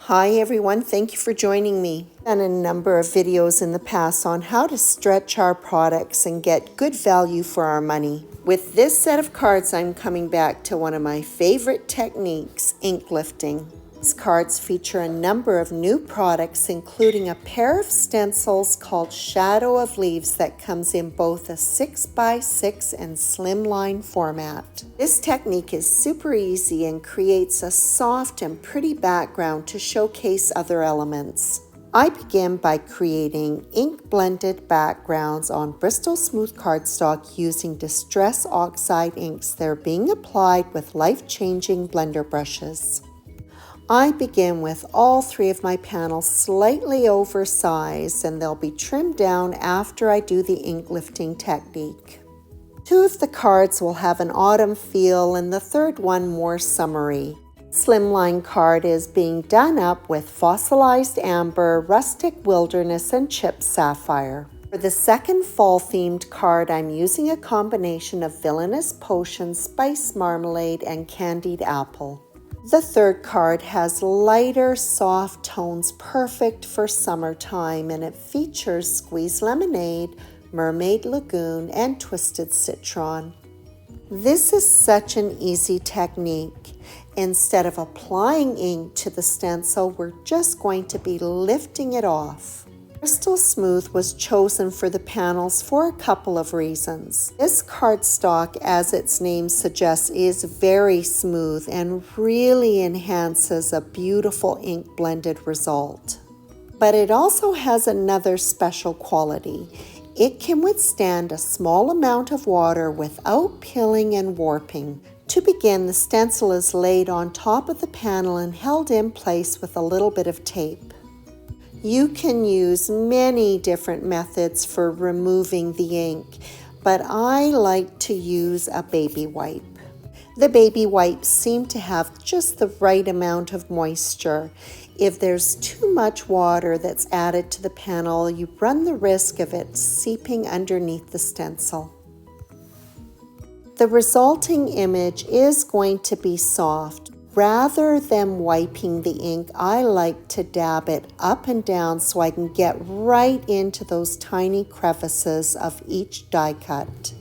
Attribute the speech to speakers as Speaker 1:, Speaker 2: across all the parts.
Speaker 1: Hi everyone, thank you for joining me. I've done a number of videos in the past on how to stretch our products and get good value for our money. With this set of cards, I'm coming back to one of my favorite techniques, ink lifting. These cards feature a number of new products, including a pair of stencils called Shadow of Leaves that comes in both a 6x6 and slimline format. This technique is super easy and creates a soft and pretty background to showcase other elements. I begin by creating ink-blended backgrounds on Bristol Smooth cardstock using Distress Oxide inks that are being applied with life-changing blender brushes. I begin with all three of my panels slightly oversized, and they'll be trimmed down after I do the ink lifting technique. Two of the cards will have an autumn feel and the third one more summery. Slimline card is being done up with fossilized amber, rustic wilderness, and chipped sapphire. For the second fall-themed card, I'm using a combination of Villainous Potion, Spice Marmalade, and Candied Apple. The third card has lighter, soft tones perfect for summertime, and it features Squeezed Lemonade, Mermaid Lagoon, and Twisted Citron. This is such an easy technique. Instead of applying ink to the stencil, we're just going to be lifting it off. Bristol Smooth was chosen for the panels for a couple of reasons. This cardstock, as its name suggests, is very smooth and really enhances a beautiful ink blended result. But it also has another special quality. It can withstand a small amount of water without pilling and warping. To begin, the stencil is laid on top of the panel and held in place with a little bit of tape. You can use many different methods for removing the ink, but I like to use a baby wipe. The baby wipes seem to have just the right amount of moisture. If there's too much water that's added to the panel, you run the risk of it seeping underneath the stencil. The resulting image is going to be soft. Rather than wiping the ink, I like to dab it up and down so I can get right into those tiny crevices of each die cut.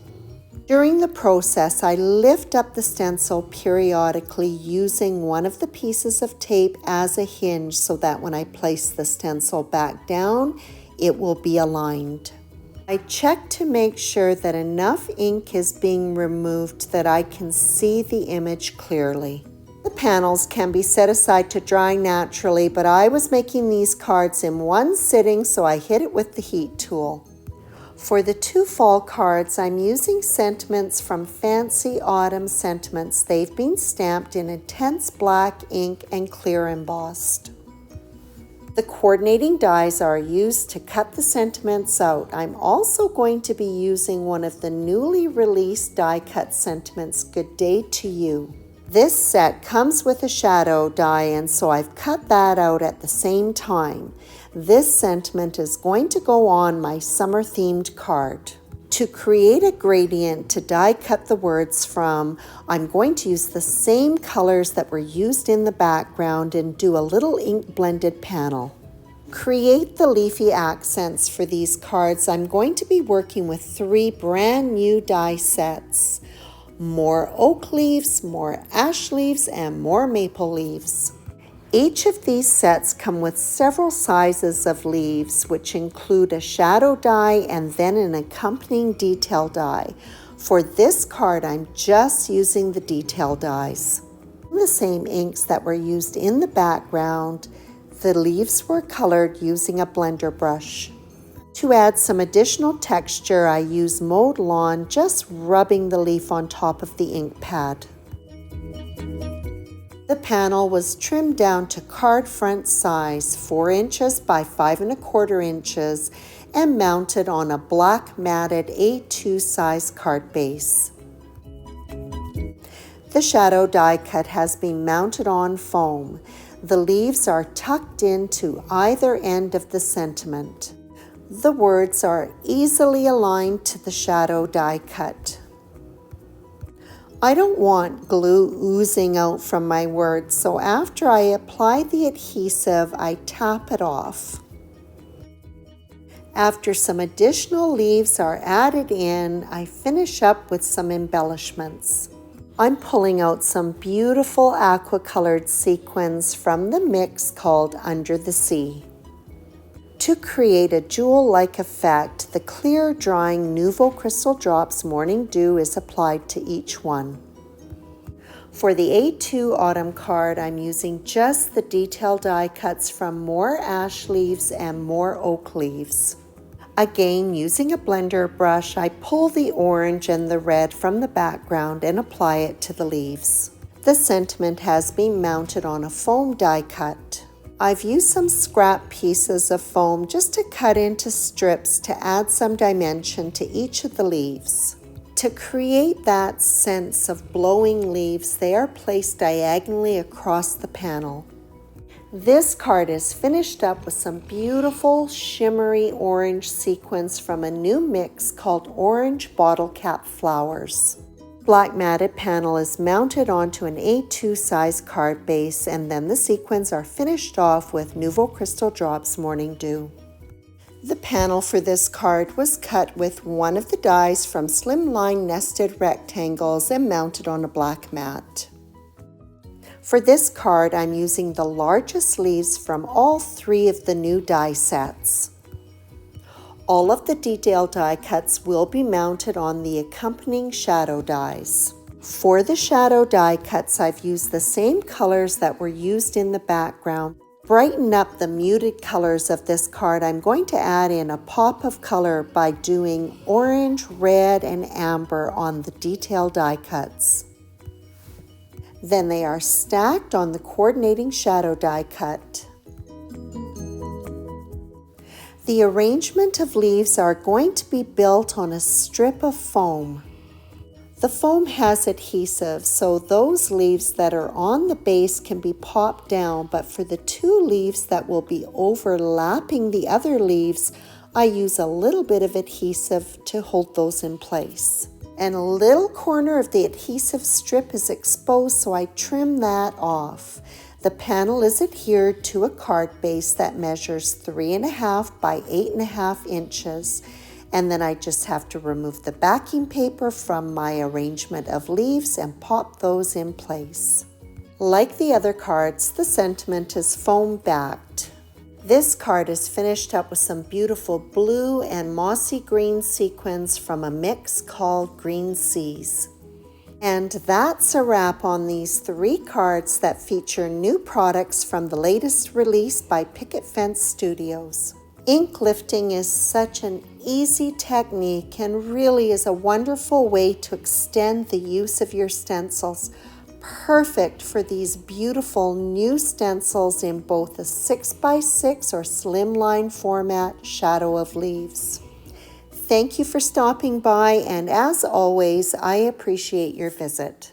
Speaker 1: During the process, I lift up the stencil periodically using one of the pieces of tape as a hinge so that when I place the stencil back down, it will be aligned. I check to make sure that enough ink is being removed that I can see the image clearly. The panels can be set aside to dry naturally, but I was making these cards in one sitting, so I hit it with the heat tool. For the two fall cards, I'm using sentiments from Fancy Autumn Sentiments. They've been stamped in intense black ink and clear embossed. The coordinating dies are used to cut the sentiments out. I'm also going to be using one of the newly released die cut sentiments, Good Day to You. This set comes with a shadow die, and so I've cut that out at the same time. This sentiment is going to go on my summer themed card. To create a gradient to die cut the words from, I'm going to use the same colors that were used in the background and do a little ink blended panel. Create the leafy accents for these cards. I'm going to be working with 3 brand new die sets. More oak leaves, more ash leaves, and more maple leaves. Each of these sets come with several sizes of leaves, which include a shadow die and then an accompanying detail die. For this card, I'm just using the detail dies. The same inks that were used in the background, the leaves were colored using a blender brush. To add some additional texture, I use Mowed Lawn, just rubbing the leaf on top of the ink pad. The panel was trimmed down to card front size, 4 inches by 5 1/4 inches, and mounted on a black matted A2 size card base. The shadow die cut has been mounted on foam. The leaves are tucked into either end of the sentiment. The words are easily aligned to the shadow die cut. I don't want glue oozing out from my words, so after I apply the adhesive, I tap it off. After some additional leaves are added in, I finish up with some embellishments. I'm pulling out some beautiful aqua-colored sequins from the mix called Under the Sea. To create a jewel-like effect, the clear drying Nouveau Crystal Drops Morning Dew is applied to each one. For the A2 Autumn card, I'm using just the detail die cuts from more ash leaves and more oak leaves. Again, using a blender brush, I pull the orange and the red from the background and apply it to the leaves. The sentiment has been mounted on a foam die cut. I've used some scrap pieces of foam just to cut into strips to add some dimension to each of the leaves. To create that sense of blowing leaves, they are placed diagonally across the panel. This card is finished up with some beautiful shimmery orange sequins from a new mix called Orange Bottle Cap Flowers. Black matted panel is mounted onto an A2 size card base, and then the sequins are finished off with Nouveau Crystal Drops Morning Dew. The panel for this card was cut with one of the dies from slimline nested rectangles and mounted on a black mat. For this card, I'm using the largest leaves from all three of the new die sets. All of the detail die cuts will be mounted on the accompanying shadow dies. For the shadow die cuts, I've used the same colors that were used in the background. Brighten up the muted colors of this card, I'm going to add in a pop of color by doing orange, red, and amber on the detail die cuts. Then they are stacked on the coordinating shadow die cut. The arrangement of leaves are going to be built on a strip of foam. The foam has adhesive, so those leaves that are on the base can be popped down, but for the two leaves that will be overlapping the other leaves, I use a little bit of adhesive to hold those in place. And a little corner of the adhesive strip is exposed, so I trim that off. The panel is adhered to a card base that measures 3.5 by 8.5 inches, and then I just have to remove the backing paper from my arrangement of leaves and pop those in place. Like the other cards, the sentiment is foam backed. This card is finished up with some beautiful blue and mossy green sequins from a mix called Green Seas. And that's a wrap on these three cards that feature new products from the latest release by Picket Studios. Ink lifting is such an easy technique and really is a wonderful way to extend the use of your stencils. Perfect for these beautiful new stencils in both a 6x6 or slimline format shadow of leaves. Thank you for stopping by, and as always, I appreciate your visit.